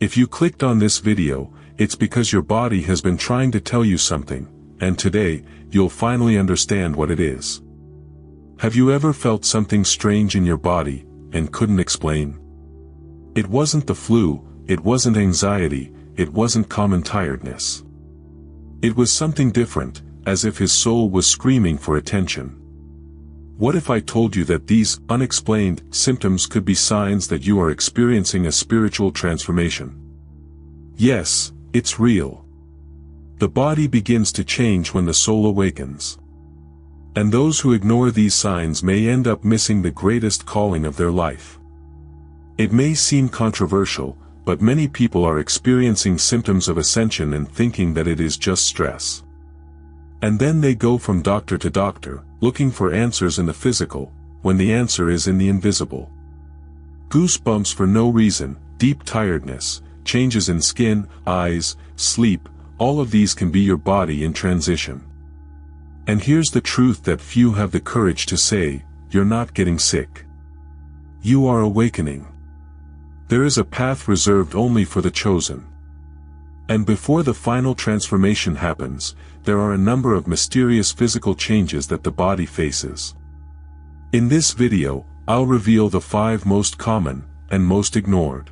If you clicked on this video, it's because your body has been trying to tell you something, and today, you'll finally understand what it is. Have you ever felt something strange in your body, and couldn't explain? It wasn't the flu, it wasn't anxiety, it wasn't common tiredness. It was something different, as if his soul was screaming for attention. What if I told you that these unexplained symptoms could be signs that you are experiencing a spiritual transformation? Yes, it's real. The body begins to change when the soul awakens. And those who ignore these signs may end up missing the greatest calling of their life. It may seem controversial, but many people are experiencing symptoms of ascension and thinking that it is just stress. And then they go from doctor to doctor, looking for answers in the physical, when the answer is in the invisible. Goosebumps for no reason, deep tiredness, changes in skin, eyes, sleep, all of these can be your body in transition. And here's the truth that few have the courage to say: you're not getting sick. You are awakening. There is a path reserved only for the chosen. And before the final transformation happens, there are a number of mysterious physical changes that the body faces. In this video, I'll reveal the 5 most common, and most ignored.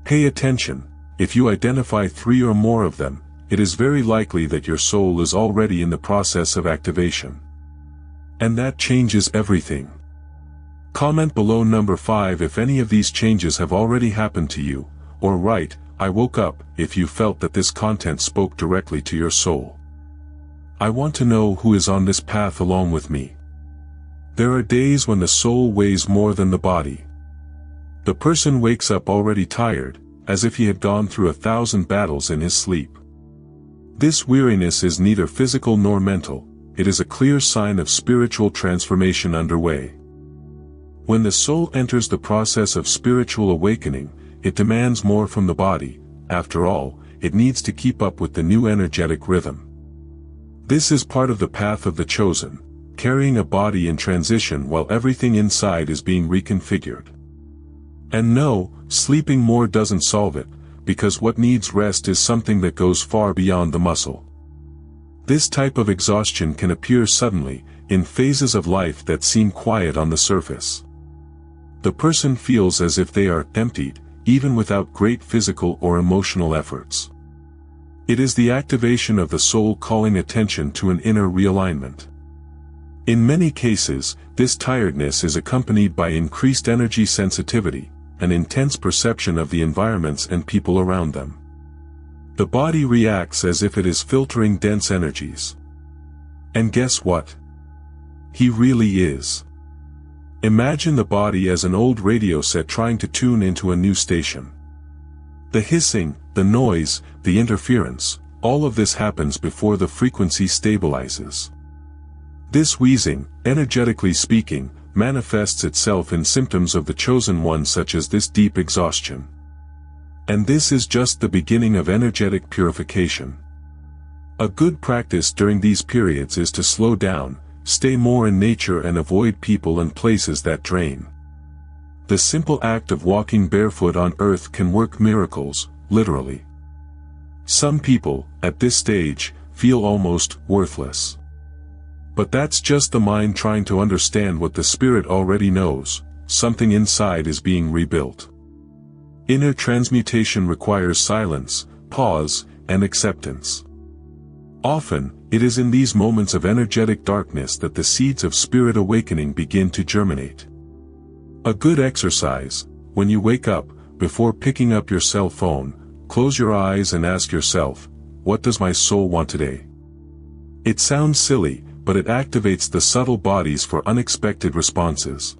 Pay attention. If you identify 3 or more of them, it is very likely that your soul is already in the process of activation. And that changes everything. Comment below number 5 if any of these changes have already happened to you, or write, "I woke up," if you felt that this content spoke directly to your soul. I want to know who is on this path along with me. There are days when the soul weighs more than the body. The person wakes up already tired, as if he had gone through 1,000 battles in his sleep. This weariness is neither physical nor mental, it is a clear sign of spiritual transformation underway. When the soul enters the process of spiritual awakening, it demands more from the body. After all, it needs to keep up with the new energetic rhythm. This is part of the path of the chosen, carrying a body in transition while everything inside is being reconfigured. And no, sleeping more doesn't solve it, because what needs rest is something that goes far beyond the muscle. This type of exhaustion can appear suddenly, in phases of life that seem quiet on the surface. The person feels as if they are emptied, even without great physical or emotional efforts. It is the activation of the soul calling attention to an inner realignment. In many cases, this tiredness is accompanied by increased energy sensitivity, an intense perception of the environments and people around them. The body reacts as if it is filtering dense energies. And guess what? He really is. Imagine the body as an old radio set trying to tune into a new station. The hissing, the noise, the interference, all of this happens before the frequency stabilizes. This wheezing, energetically speaking, manifests itself in symptoms of the chosen one, such as this deep exhaustion. And this is just the beginning of energetic purification. A good practice during these periods is to slow down, stay more in nature and avoid people and places that drain. The simple act of walking barefoot on earth can work miracles, literally. Some people, at this stage, feel almost worthless. But that's just the mind trying to understand what the spirit already knows: something inside is being rebuilt. Inner transmutation requires silence, pause, and acceptance. Often, it is in these moments of energetic darkness that the seeds of spirit awakening begin to germinate. A good exercise: when you wake up, before picking up your cell phone, close your eyes and ask yourself, what does my soul want today? It sounds silly, but it activates the subtle bodies for unexpected responses.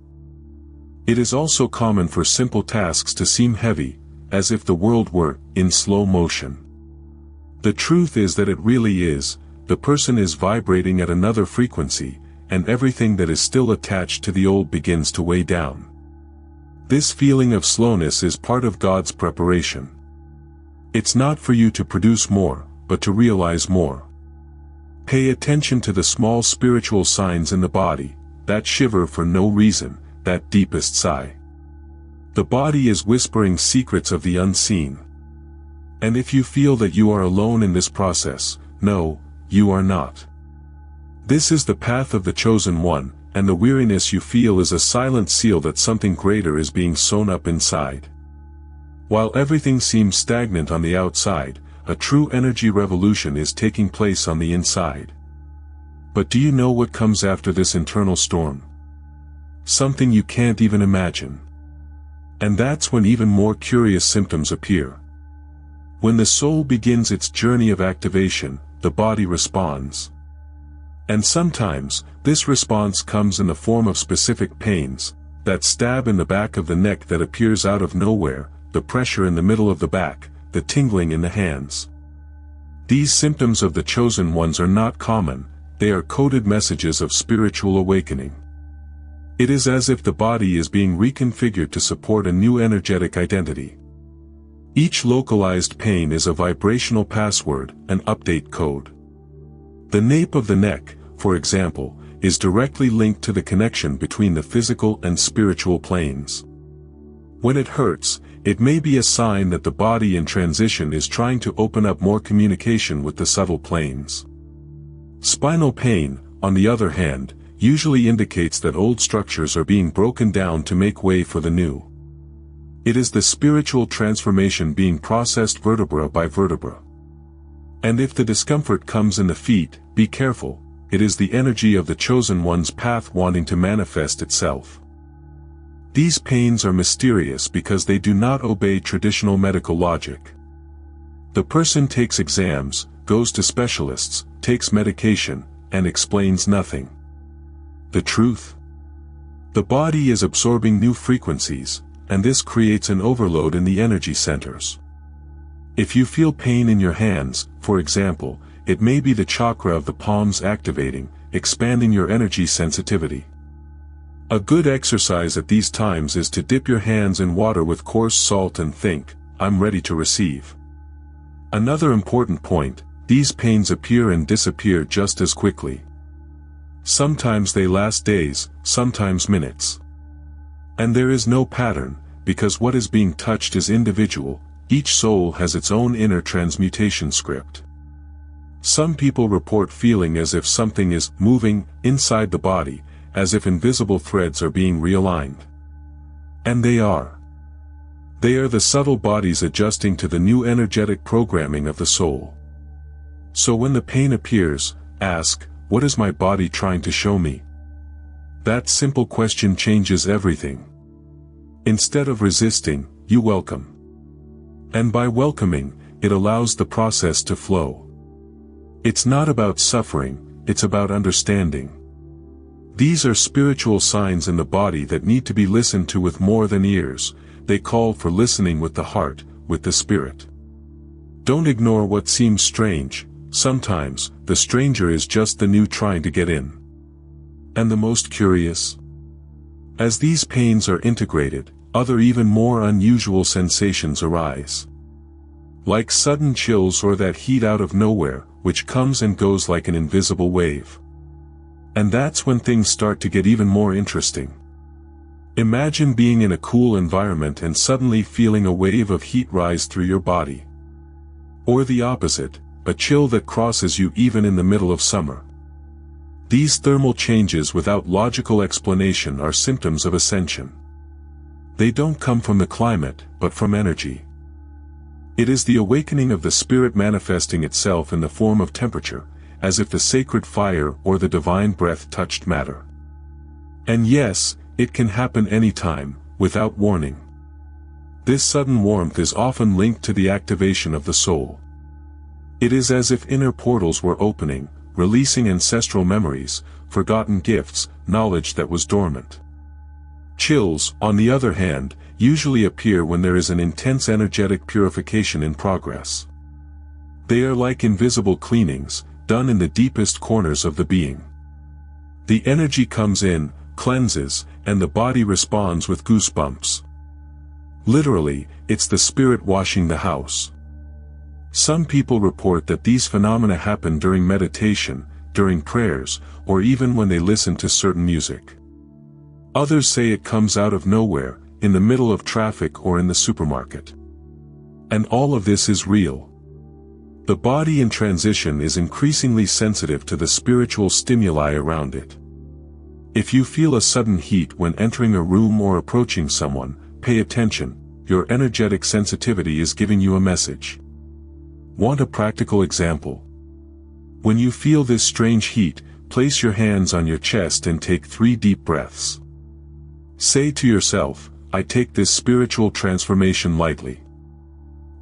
It is also common for simple tasks to seem heavy, as if the world were in slow motion. The truth is that it really is. The person is vibrating at another frequency, and everything that is still attached to the old begins to weigh down. This feeling of slowness is part of God's preparation. It's not for you to produce more, but to realize more. Pay attention to the small spiritual signs in the body, that shiver for no reason, that deepest sigh. The body is whispering secrets of the unseen. And if you feel that you are alone in this process, no, you are not. This is the path of the chosen one, and the weariness you feel is a silent seal that something greater is being sewn up inside. While everything seems stagnant on the outside, a true energy revolution is taking place on the inside. But do you know what comes after this internal storm? Something you can't even imagine. And that's when even more curious symptoms appear. When the soul begins its journey of activation, the body responds. And sometimes, this response comes in the form of specific pains, that stab in the back of the neck that appears out of nowhere, the pressure in the middle of the back, the tingling in the hands. These symptoms of the chosen ones are not common, they are coded messages of spiritual awakening. It is as if the body is being reconfigured to support a new energetic identity. Each localized pain is a vibrational password, an update code. The nape of the neck, for example, is directly linked to the connection between the physical and spiritual planes. When it hurts, it may be a sign that the body in transition is trying to open up more communication with the subtle planes. Spinal pain, on the other hand, usually indicates that old structures are being broken down to make way for the new. It is the spiritual transformation being processed vertebra by vertebra. And if the discomfort comes in the feet, be careful, it is the energy of the chosen one's path wanting to manifest itself. These pains are mysterious because they do not obey traditional medical logic. The person takes exams, goes to specialists, takes medication, and explains nothing. The truth? The body is absorbing new frequencies, and this creates an overload in the energy centers. If you feel pain in your hands, for example, it may be the chakra of the palms activating, expanding your energy sensitivity. A good exercise at these times is to dip your hands in water with coarse salt and think, I'm ready to receive. Another important point, these pains appear and disappear just as quickly. Sometimes they last days, sometimes minutes. And there is no pattern, because what is being touched is individual, each soul has its own inner transmutation script. Some people report feeling as if something is moving inside the body, as if invisible threads are being realigned. And they are. They are the subtle bodies adjusting to the new energetic programming of the soul. So when the pain appears, ask, what is my body trying to show me? That simple question changes everything. Instead of resisting, you welcome. And by welcoming, it allows the process to flow. It's not about suffering, it's about understanding. These are spiritual signs in the body that need to be listened to with more than ears, they call for listening with the heart, with the spirit. Don't ignore what seems strange, sometimes, the stranger is just the new trying to get in. And the most curious? As these pains are integrated, other even more unusual sensations arise. Like sudden chills or that heat out of nowhere, which comes and goes like an invisible wave. And that's when things start to get even more interesting. Imagine being in a cool environment and suddenly feeling a wave of heat rise through your body. Or the opposite, a chill that crosses you even in the middle of summer. These thermal changes without logical explanation are symptoms of ascension. They don't come from the climate, but from energy. It is the awakening of the spirit manifesting itself in the form of temperature, as if the sacred fire or the divine breath touched matter. And yes, it can happen anytime, without warning. This sudden warmth is often linked to the activation of the soul. It is as if inner portals were opening, releasing ancestral memories, forgotten gifts, knowledge that was dormant. Chills, on the other hand, usually appear when there is an intense energetic purification in progress. They are like invisible cleanings, done in the deepest corners of the being. The energy comes in, cleanses, and the body responds with goosebumps. Literally, it's the spirit washing the house. Some people report that these phenomena happen during meditation, during prayers, or even when they listen to certain music. Others say it comes out of nowhere, in the middle of traffic or in the supermarket. And all of this is real. The body in transition is increasingly sensitive to the spiritual stimuli around it. If you feel a sudden heat when entering a room or approaching someone, pay attention. Your energetic sensitivity is giving you a message. Want a practical example? When you feel this strange heat, place your hands on your chest and take 3 deep breaths. Say to yourself, I take this spiritual transformation lightly.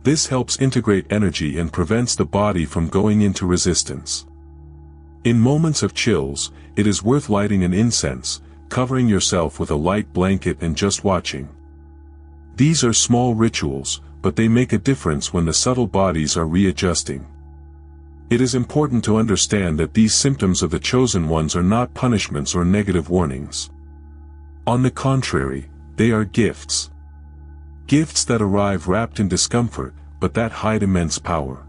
This helps integrate energy and prevents the body from going into resistance. In moments of chills, it is worth lighting an incense, covering yourself with a light blanket and just watching. These are small rituals, but they make a difference when the subtle bodies are readjusting. It is important to understand that these symptoms of the chosen ones are not punishments or negative warnings. On the contrary, they are gifts. Gifts that arrive wrapped in discomfort, but that hide immense power.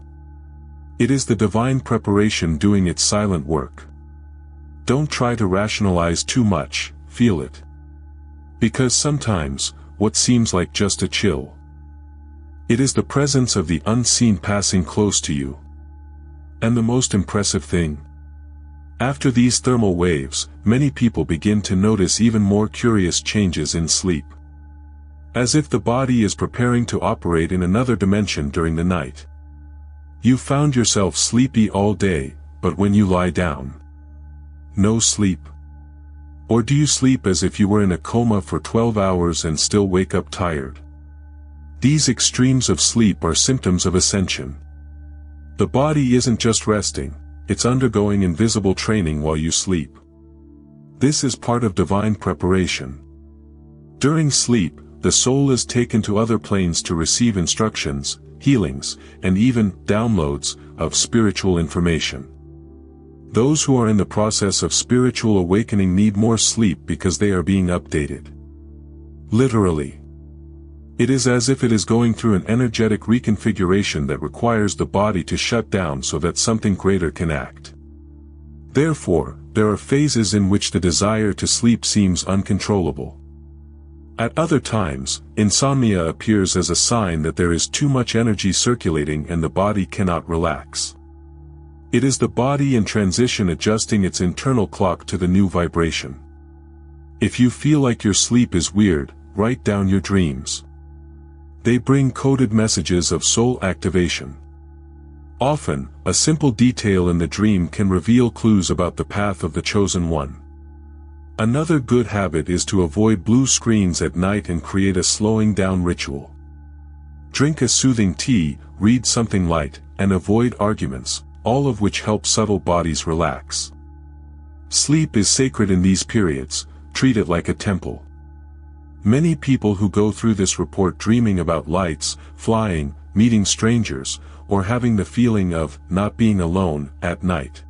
It is the divine preparation doing its silent work. Don't try to rationalize too much, feel it. Because sometimes, what seems like just a chill, it is the presence of the unseen passing close to you. And the most impressive thing? After these thermal waves, many people begin to notice even more curious changes in sleep. As if the body is preparing to operate in another dimension during the night. You found yourself sleepy all day, but when you lie down, no sleep. Or do you sleep as if you were in a coma for 12 hours and still wake up tired? These extremes of sleep are symptoms of ascension. The body isn't just resting, it's undergoing invisible training while you sleep. This is part of divine preparation. During sleep, the soul is taken to other planes to receive instructions, healings, and even downloads of spiritual information. Those who are in the process of spiritual awakening need more sleep because they are being updated. Literally. It is as if it is going through an energetic reconfiguration that requires the body to shut down so that something greater can act. Therefore, there are phases in which the desire to sleep seems uncontrollable. At other times, insomnia appears as a sign that there is too much energy circulating and the body cannot relax. It is the body in transition adjusting its internal clock to the new vibration. If you feel like your sleep is weird, write down your dreams. They bring coded messages of soul activation. Often, a simple detail in the dream can reveal clues about the path of the chosen one. Another good habit is to avoid blue screens at night and create a slowing down ritual. Drink a soothing tea, read something light, and avoid arguments, all of which help subtle bodies relax. Sleep is sacred in these periods, treat it like a temple. Many people who go through this report dreaming about lights, flying, meeting strangers, or having the feeling of not being alone at night.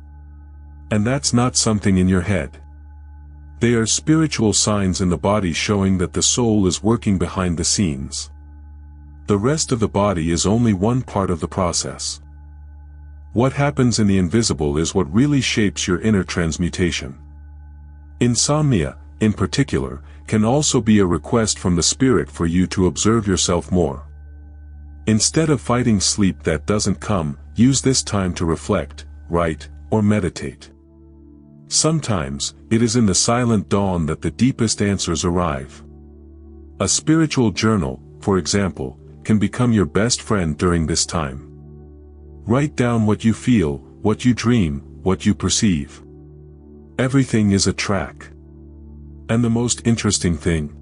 And that's not something in your head. They are spiritual signs in the body showing that the soul is working behind the scenes. The rest of the body is only one part of the process. What happens in the invisible is what really shapes your inner transmutation. Insomnia, in particular, can also be a request from the spirit for you to observe yourself more. Instead of fighting sleep that doesn't come, use this time to reflect, write, or meditate. Sometimes, it is in the silent dawn that the deepest answers arrive. A spiritual journal, for example, can become your best friend during this time. Write down what you feel, what you dream, what you perceive. Everything is a track. And the most interesting thing?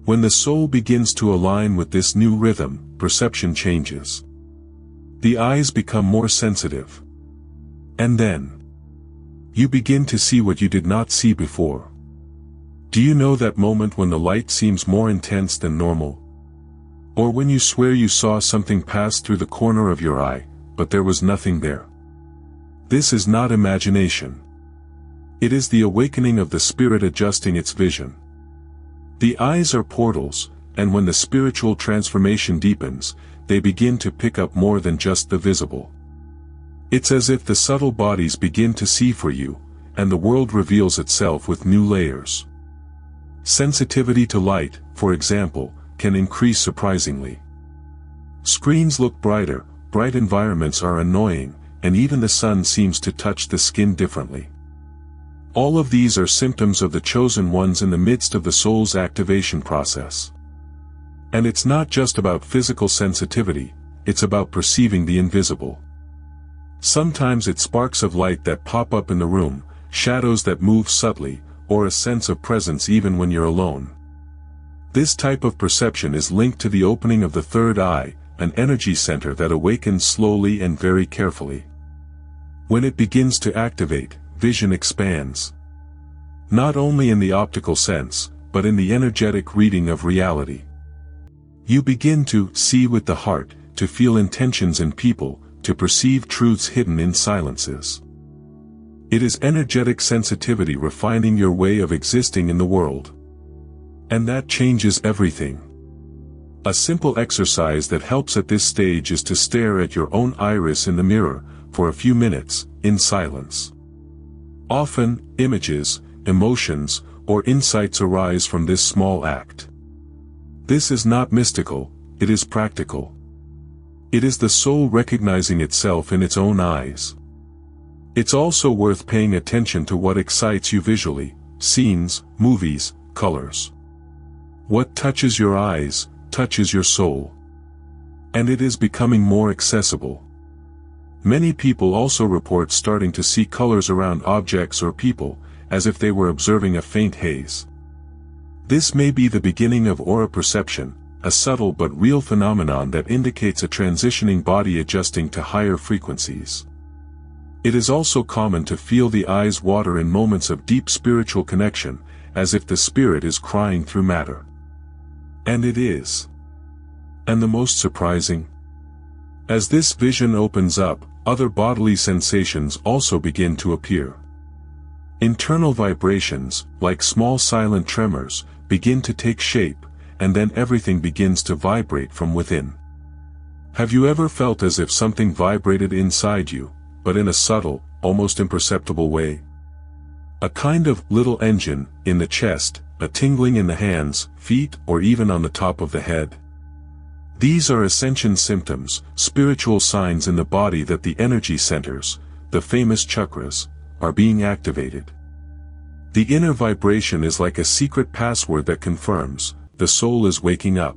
When the soul begins to align with this new rhythm, perception changes. The eyes become more sensitive. And then, you begin to see what you did not see before. Do you know that moment when the light seems more intense than normal? Or when you swear you saw something pass through the corner of your eye, but there was nothing there? This is not imagination. It is the awakening of the spirit adjusting its vision. The eyes are portals, and when the spiritual transformation deepens, they begin to pick up more than just the visible. It's as if the subtle bodies begin to see for you, and the world reveals itself with new layers. Sensitivity to light, for example, can increase surprisingly. Screens look brighter, bright environments are annoying, and even the sun seems to touch the skin differently. All of these are symptoms of the chosen ones in the midst of the soul's activation process. And it's not just about physical sensitivity, it's about perceiving the invisible. Sometimes it's sparks of light that pop up in the room, shadows that move subtly, or a sense of presence even when you're alone. This type of perception is linked to the opening of the third eye, an energy center that awakens slowly and very carefully. When it begins to activate, vision expands. Not only in the optical sense, but in the energetic reading of reality. You begin to see with the heart, to feel intentions in people, to perceive truths hidden in silences. It is energetic sensitivity refining your way of existing in the world. And that changes everything. A simple exercise that helps at this stage is to stare at your own iris in the mirror, for a few minutes, in silence. Often, images, emotions, or insights arise from this small act. This is not mystical, it is practical. It is the soul recognizing itself in its own eyes. It's also worth paying attention to what excites you visually, scenes, movies, colors. What touches your eyes, touches your soul. And it is becoming more accessible. Many people also report starting to see colors around objects or people, as if they were observing a faint haze. This may be the beginning of aura perception, a subtle but real phenomenon that indicates a transitioning body adjusting to higher frequencies. It is also common to feel the eyes water in moments of deep spiritual connection, as if the spirit is crying through matter. And it is. And the most surprising? As this vision opens up, other bodily sensations also begin to appear. Internal vibrations, like small silent tremors, begin to take shape, and then everything begins to vibrate from within. Have you ever felt as if something vibrated inside you, but in a subtle, almost imperceptible way? A kind of little engine in the chest, a tingling in the hands, feet, or even on the top of the head. These are ascension symptoms, spiritual signs in the body that the energy centers, the famous chakras, are being activated. The inner vibration is like a secret password that confirms, the soul is waking up.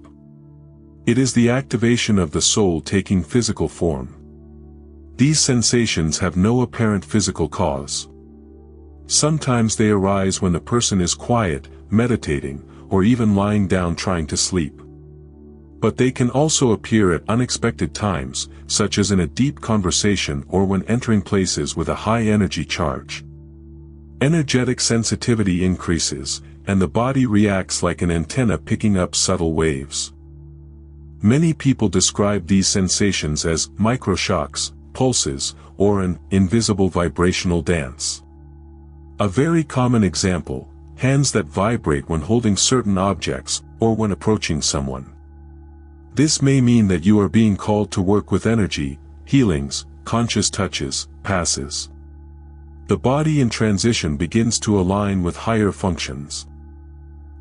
It is the activation of the soul taking physical form. These sensations have no apparent physical cause. Sometimes they arise when the person is quiet, meditating, or even lying down trying to sleep. But they can also appear at unexpected times, such as in a deep conversation or when entering places with a high energy charge. Energetic sensitivity increases, and the body reacts like an antenna picking up subtle waves. Many people describe these sensations as microshocks, pulses, or an invisible vibrational dance. A very common example, hands that vibrate when holding certain objects, or when approaching someone. This may mean that you are being called to work with energy, healings, conscious touches, passes. The body in transition begins to align with higher functions.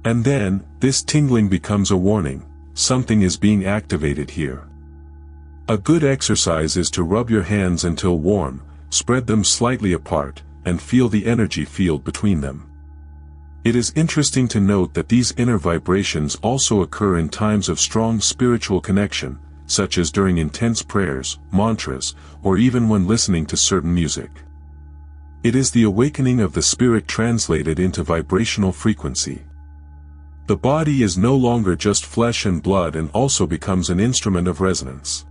And then, this tingling becomes a warning, something is being activated here. A good exercise is to rub your hands until warm, spread them slightly apart, and feel the energy field between them. It is interesting to note that these inner vibrations also occur in times of strong spiritual connection, such as during intense prayers, mantras, or even when listening to certain music. It is the awakening of the spirit translated into vibrational frequency. The body is no longer just flesh and blood and also becomes an instrument of resonance.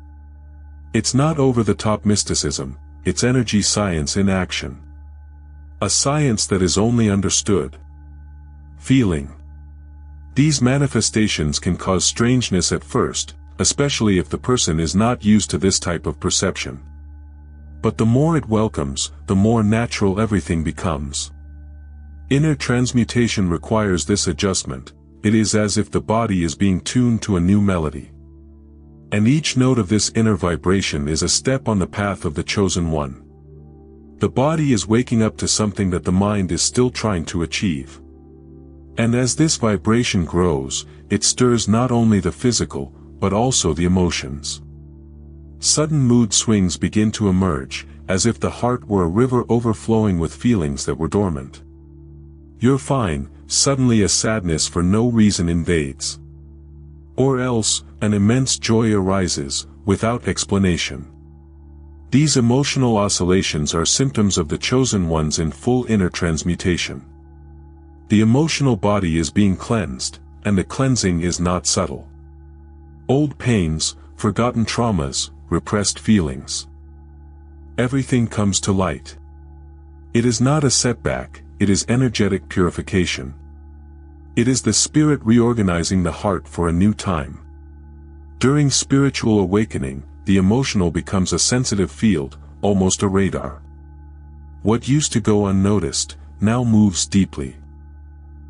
It's not over-the-top mysticism, it's energy science in action. A science that is only understood. Feeling. These manifestations can cause strangeness at first, especially if the person is not used to this type of perception. But the more it welcomes, the more natural everything becomes. Inner transmutation requires this adjustment. It is as if the body is being tuned to a new melody. And each note of this inner vibration is a step on the path of the chosen one. The body is waking up to something that the mind is still trying to achieve. And as this vibration grows, it stirs not only the physical, but also the emotions. Sudden mood swings begin to emerge, as if the heart were a river overflowing with feelings that were dormant. "You're fine," suddenly a sadness for no reason invades. Or else, an immense joy arises, without explanation. These emotional oscillations are symptoms of the chosen ones in full inner transmutation. The emotional body is being cleansed, and the cleansing is not subtle. Old pains, forgotten traumas, repressed feelings. Everything comes to light. It is not a setback, it is energetic purification. It is the spirit reorganizing the heart for a new time. During spiritual awakening, the emotional becomes a sensitive field, almost a radar. What used to go unnoticed, now moves deeply.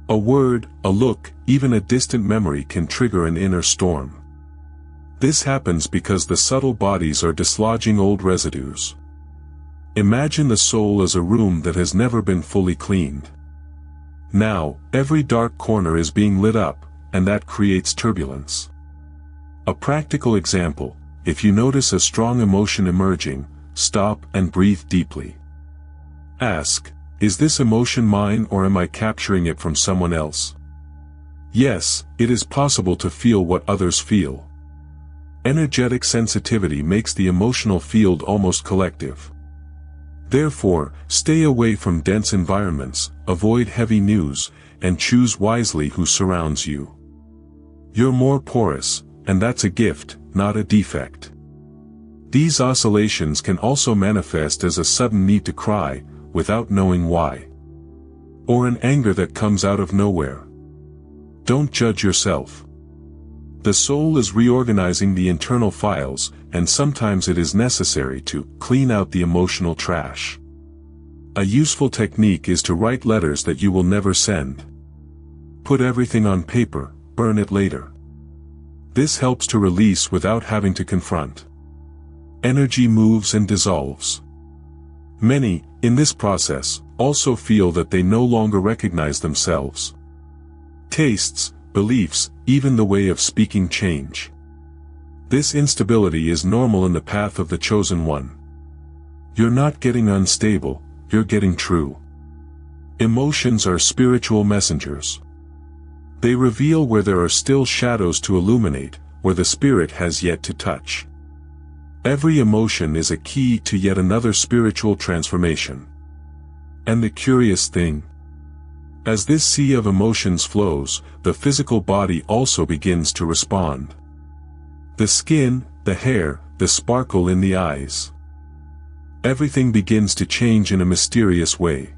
A word, a look, even a distant memory can trigger an inner storm. This happens because the subtle bodies are dislodging old residues. Imagine the soul as a room that has never been fully cleaned. Now, every dark corner is being lit up, and that creates turbulence. A practical example: if you notice a strong emotion emerging, stop and breathe deeply. Ask, is this emotion mine or am I capturing it from someone else? Yes, it is possible to feel what others feel. Energetic sensitivity makes the emotional field almost collective. Therefore, stay away from dense environments, avoid heavy news, and choose wisely who surrounds you. You're more porous, and that's a gift, not a defect. These oscillations can also manifest as a sudden need to cry, without knowing why. Or an anger that comes out of nowhere. Don't judge yourself. The soul is reorganizing the internal files, and sometimes it is necessary to clean out the emotional trash. A useful technique is to write letters that you will never send. Put everything on paper, burn it later. This helps to release without having to confront. Energy moves and dissolves. Many, in this process, also feel that they no longer recognize themselves. Tastes, beliefs, even the way of speaking change. This instability is normal in the path of the chosen one. You're not getting unstable, you're getting true. Emotions are spiritual messengers. They reveal where there are still shadows to illuminate, where the spirit has yet to touch. Every emotion is a key to yet another spiritual transformation. And the curious thing, as this sea of emotions flows, the physical body also begins to respond. The skin, the hair, the sparkle in the eyes. Everything begins to change in a mysterious way.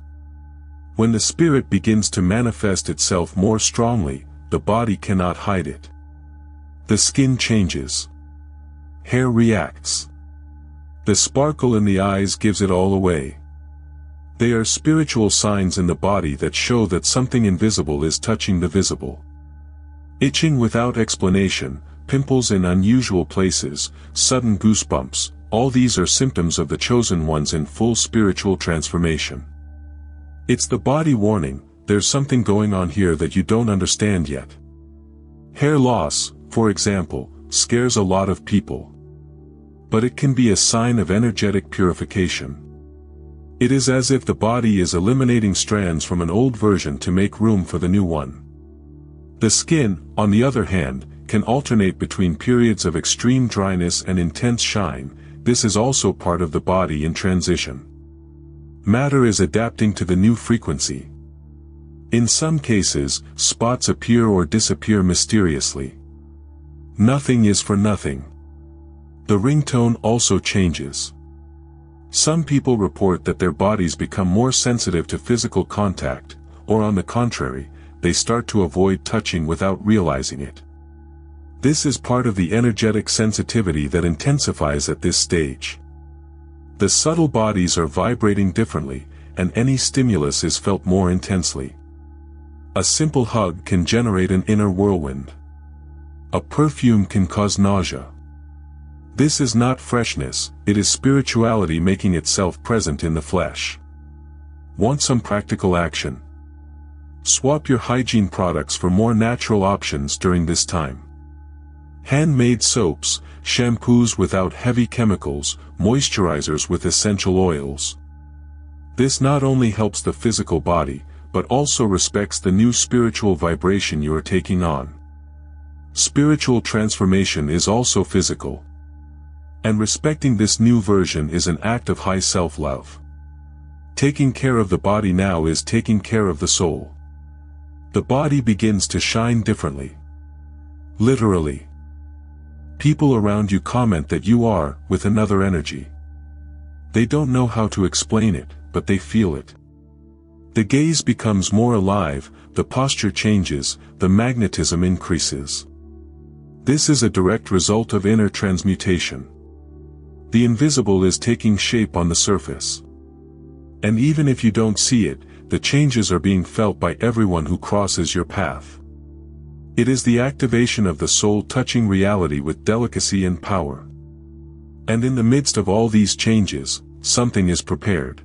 When the spirit begins to manifest itself more strongly, the body cannot hide it. The skin changes. Hair reacts. The sparkle in the eyes gives it all away. They are spiritual signs in the body that show that something invisible is touching the visible. Itching without explanation, pimples in unusual places, sudden goosebumps, all these are symptoms of the chosen ones in full spiritual transformation. It's the body warning, there's something going on here that you don't understand yet. Hair loss, for example, scares a lot of people. But it can be a sign of energetic purification. It is as if the body is eliminating strands from an old version to make room for the new one. The skin, on the other hand, can alternate between periods of extreme dryness and intense shine. This is also part of the body in transition. Matter is adapting to the new frequency. In some cases, spots appear or disappear mysteriously. Nothing is for nothing. The ringtone also changes. Some people report that their bodies become more sensitive to physical contact, or on the contrary, they start to avoid touching without realizing it. This is part of the energetic sensitivity that intensifies at this stage. The subtle bodies are vibrating differently, and any stimulus is felt more intensely. A simple hug can generate an inner whirlwind. A perfume can cause nausea. This is not freshness, it is spirituality making itself present in the flesh. Want some practical action? Swap your hygiene products for more natural options during this time. Handmade soaps, shampoos without heavy chemicals, moisturizers with essential oils. This not only helps the physical body, but also respects the new spiritual vibration you are taking on. Spiritual transformation is also physical. And respecting this new version is an act of high self-love. Taking care of the body now is taking care of the soul. The body begins to shine differently. Literally. People around you comment that you are with another energy. They don't know how to explain it, but they feel it. The gaze becomes more alive, the posture changes, the magnetism increases. This is a direct result of inner transmutation. The invisible is taking shape on the surface. And even if you don't see it, the changes are being felt by everyone who crosses your path. It is the activation of the soul touching reality with delicacy and power. And in the midst of all these changes, something is prepared.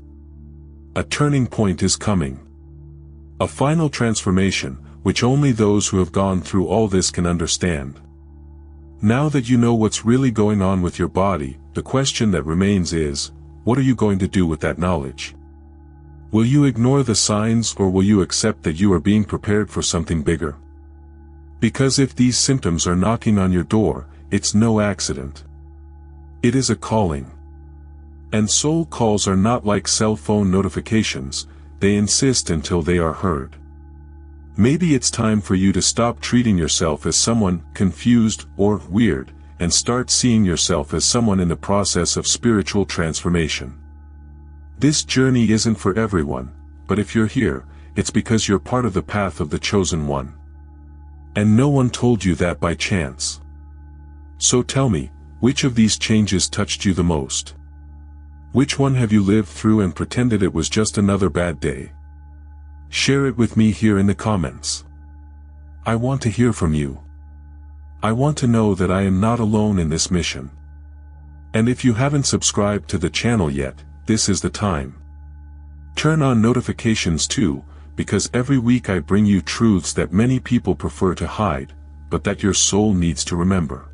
A turning point is coming. A final transformation, which only those who have gone through all this can understand. Now that you know what's really going on with your body, the question that remains is, what are you going to do with that knowledge? Will you ignore the signs, or will you accept that you are being prepared for something bigger? Because if these symptoms are knocking on your door, it's no accident. It is a calling. And soul calls are not like cell phone notifications, they insist until they are heard. Maybe it's time for you to stop treating yourself as someone confused or weird, and start seeing yourself as someone in the process of spiritual transformation. This journey isn't for everyone, but if you're here, it's because you're part of the path of the chosen one. And no one told you that by chance. So tell me, which of these changes touched you the most? Which one have you lived through and pretended it was just another bad day? Share it with me here in the comments. I want to hear from you. I want to know that I am not alone in this mission. And if you haven't subscribed to the channel yet, this is the time. Turn on notifications too, because every week I bring you truths that many people prefer to hide, but that your soul needs to remember.